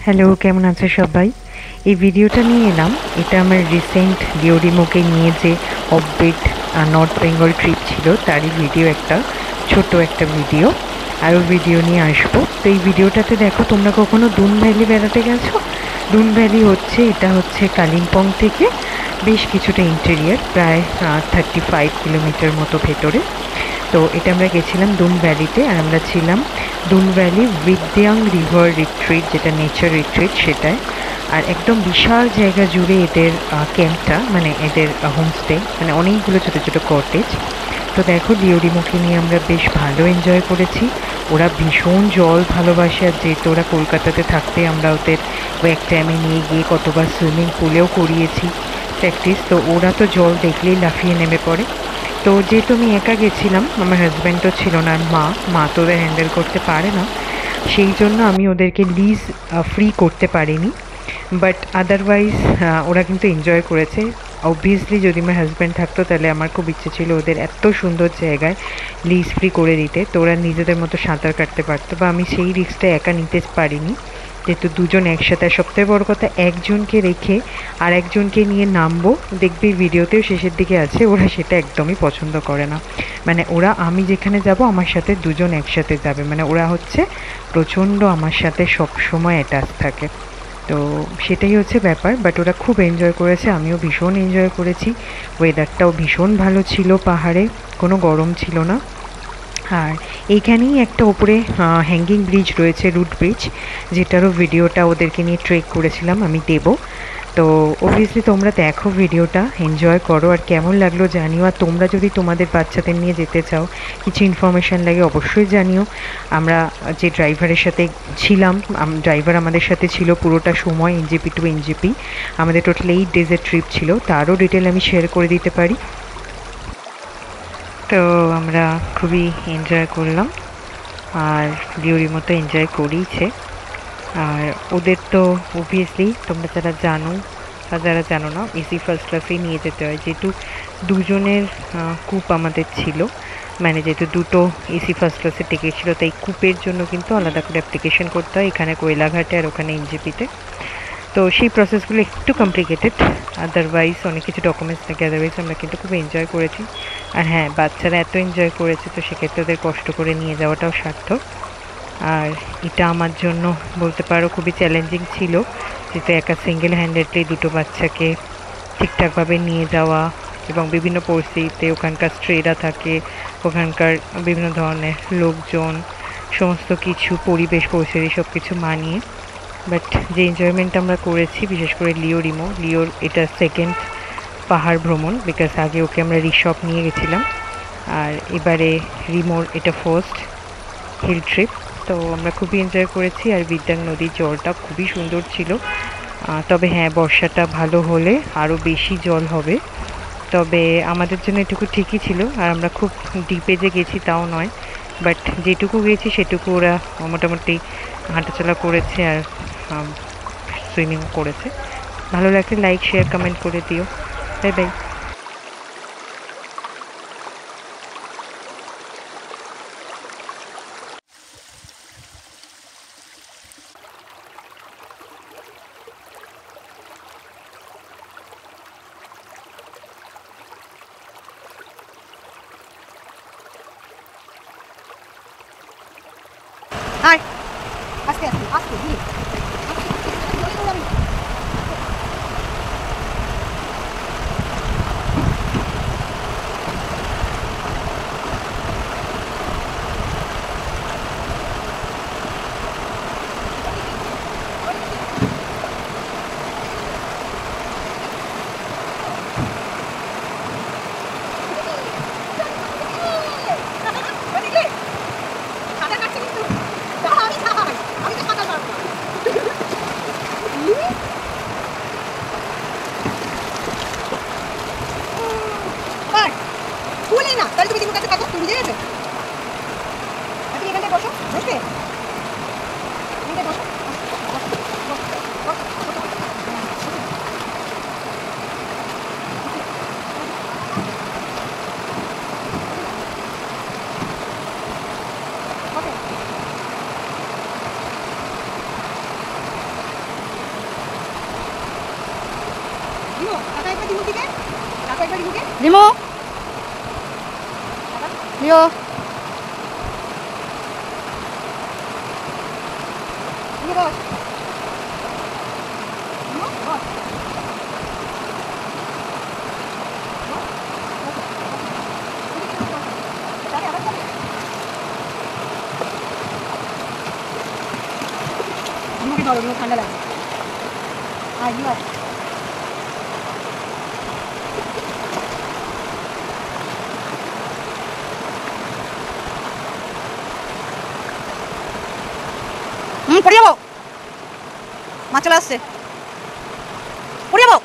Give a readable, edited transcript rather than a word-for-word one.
Hello, কেমন আছে সবাই? এই ভিডিওটা নিয়ে এলাম। এটা আমার রিসেন্ট ডিওডিমোকে নিয়ে যে অফবিট নর্থ বেঙ্গল ট্রিপ ছিল তারই ভিডিও, একটা ছোট একটা ভিডিও। আরও ভিডিও নিয়ে আসবো। তো এই ভিডিওটাতে দেখো, তোমরা কখনো দুন ভ্যালি বেড়াতে গেছো? দুন ভ্যালি হচ্ছে, এটা হচ্ছে কালিম্পং থেকে বেশ কিছুটা ইন্টেরিয়ার, প্রায় 35 কিলোমিটার মতো ভেতরে। তো এটা আমরা গেছিলাম দুন ভ্যালিতে, আর আমরা ছিলাম দুন ভ্যালি উইথদিয়াং রিভার রিট্রিট, যেটা নেচার রিট্রিট সেটায়। আর একদম বিশাল জায়গা জুড়ে এদের ক্যাম্পটা, মানে এদের হোমস্টে, মানে অনেকগুলো ছোটো ছোটো কটেজ। তো দেখো, ডিওডিমোকে নিয়ে আমরা বেশ ভালো এনজয় করেছি। ওরা ভীষণ জল ভালোবাসে, আর যেহেতু ওরা কলকাতাতে থাকতে আমরা ওদের ওয়েক টাইমে নিয়ে গিয়ে কতবার সুইমিং পুলেও করিয়েছি প্র্যাকটিস। তো ওরা তো জল দেখলেই লাফিয়ে নেমে পড়ে। তো যেহেতু আমি একা গেছিলাম, আমার হাজব্যান্ডও ছিল না, আর মা তো ওদের হ্যান্ডেল করতে পারে না, সেই জন্য আমি ওদেরকে লিজ ফ্রি করতে পারিনি। বাট আদারওয়াইজ ওরা কিন্তু এনজয় করেছে। অবভিয়াসলি যদি আমার হাজব্যান্ড থাকতো তাহলে আমার খুব ইচ্ছে ছিল ওদের এত সুন্দর জায়গায় লিজ ফ্রি করে দিতে, তো ওরা নিজেদের মতো সাঁতার কাটতে পারতো, বা আমি সেই রিস্কটা একা নিতে পারিনি, যেহেতু দুজন একসাথে। আর সবথেকে বড় কথা, একজনকে রেখে আর একজনকে নিয়ে নামবো, দেখবি ভিডিওতেও শেষের দিকে আছে, ওরা সেটা একদমই পছন্দ করে না। মানে ওরা, আমি যেখানে যাব আমার সাথে দুজন একসাথে যাবে, মানে ওরা হচ্ছে প্রচণ্ড আমার সাথে সব সময় অ্যাটাচ থাকে। তো সেটাই হচ্ছে ব্যাপার। বাট ওরা খুব এনজয় করেছে, আমিও ভীষণ এনজয় করেছি। ওয়েদারটাও ভীষণ ভালো ছিল, পাহাড়ে কোনো গরম ছিল না। আর এইখানেই একটা ওপরে হ্যাঙ্গিং ব্রিজ রয়েছে, রুট ব্রিজ, যেটারও ভিডিওটা ওদেরকে নিয়ে ট্রেক করেছিলাম, আমি দেব। তো অবভিয়াসলি তোমরা দেখো ভিডিওটা, এনজয় করো, আর কেমন লাগলো জানিও। আর তোমরা যদি তোমাদের বাচ্চাদের নিয়ে যেতে চাও, কিছু ইনফরমেশান লাগে অবশ্যই জানিও। আমরা যে ড্রাইভারের সাথে ছিলাম, ড্রাইভার আমাদের সাথে ছিল পুরোটা সময়, এনজেপি টু এনজেপি। আমাদের টোটাল 8 ডেজের ট্রিপ ছিল, তারও ডিটেল আমি শেয়ার করে দিতে পারি। তো আমরা খুবই এনজয় করলাম, আর ডিউরির মতো এনজয় করিয়েছে। আর ওদের তো অবভিয়াসলি তোমরা যারা জানো বা যারা জানো না, এসি ফার্স্ট ক্লাসেই নিয়ে যেতে হয়, যেহেতু দুজনের কূপ আমাদের ছিল, মানে যেহেতু দুটো এসি ফার্স্ট ক্লাসের টিকিট ছিল, তাই কূপের জন্য কিন্তু আলাদা করে অ্যাপ্লিকেশন করতে হয়, এখানে কোয়েলাঘাটে আর ওখানে এনজেপিতে। তো সেই প্রসেসগুলো একটু কমপ্লিকেটেড, আদারওয়াইজ অনেক কিছু ডকুমেন্টস থাকে, আদারওয়াইজ আমরা কিন্তু খুব এনজয় করেছি। আর হ্যাঁ, বাচ্চারা এত এনজয় করেছে, তো সেক্ষেত্রে ওদের কষ্ট করে নিয়ে যাওয়াটাও সার্থক। আর এটা আমার জন্য বলতে পারো খুবই চ্যালেঞ্জিং ছিল, যেহেতু একা সিঙ্গেল হ্যান্ডেডলি দুটো বাচ্চাকে ঠিকঠাকভাবে নিয়ে যাওয়া, এবং বিভিন্ন পরিস্থিতিতে ওখানকার স্ট্রেরা থাকে, ওখানকার বিভিন্ন ধরনের লোকজন, সমস্ত কিছু পরিবেশ পরিস্থিতি সব কিছু মানিয়ে। বাট যে এনজয়মেন্ট আমরা করেছি, বিশেষ করে লিওর এটা সেকেন্ড পাহাড় ভ্রমণ, বিকজ আগে ওকে আমরা ঋষভ নিয়ে গেছিলাম, আর এবারে রিমোর এটা ফার্স্ট হিল ট্রিপ। তো আমরা খুবই এনজয় করেছি, আর বিদ্যাং নদীর জলটা খুবই সুন্দর ছিল। তবে হ্যাঁ, বর্ষাটা ভালো হলে আরও বেশি জল হবে, তবে আমাদের জন্য এটুকু ঠিকই ছিল। আর আমরা খুব ডিপে যে গেছি তাও নয়, বাট যেটুকু গেছি সেটুকু ওরা মোটামুটি হাঁটাচলা করেছে, আর সুইমিং করেছে। ভালো লাগলে লাইক শেয়ার কমেন্ট করে দিও। Bye bye. হাই, আস্তে আস্তে আস্তে ধীরে। সাঁতার কাটছে কিন্তু, দাঁড়া, আমি সাঁতার পারবো না। রিমো লিও মুখে ধরো, মুখ ঠান্ডা লাগবে। আর কি আছে? পড়ে যাবো, মা চলে আসছে, পড়ে যাবো।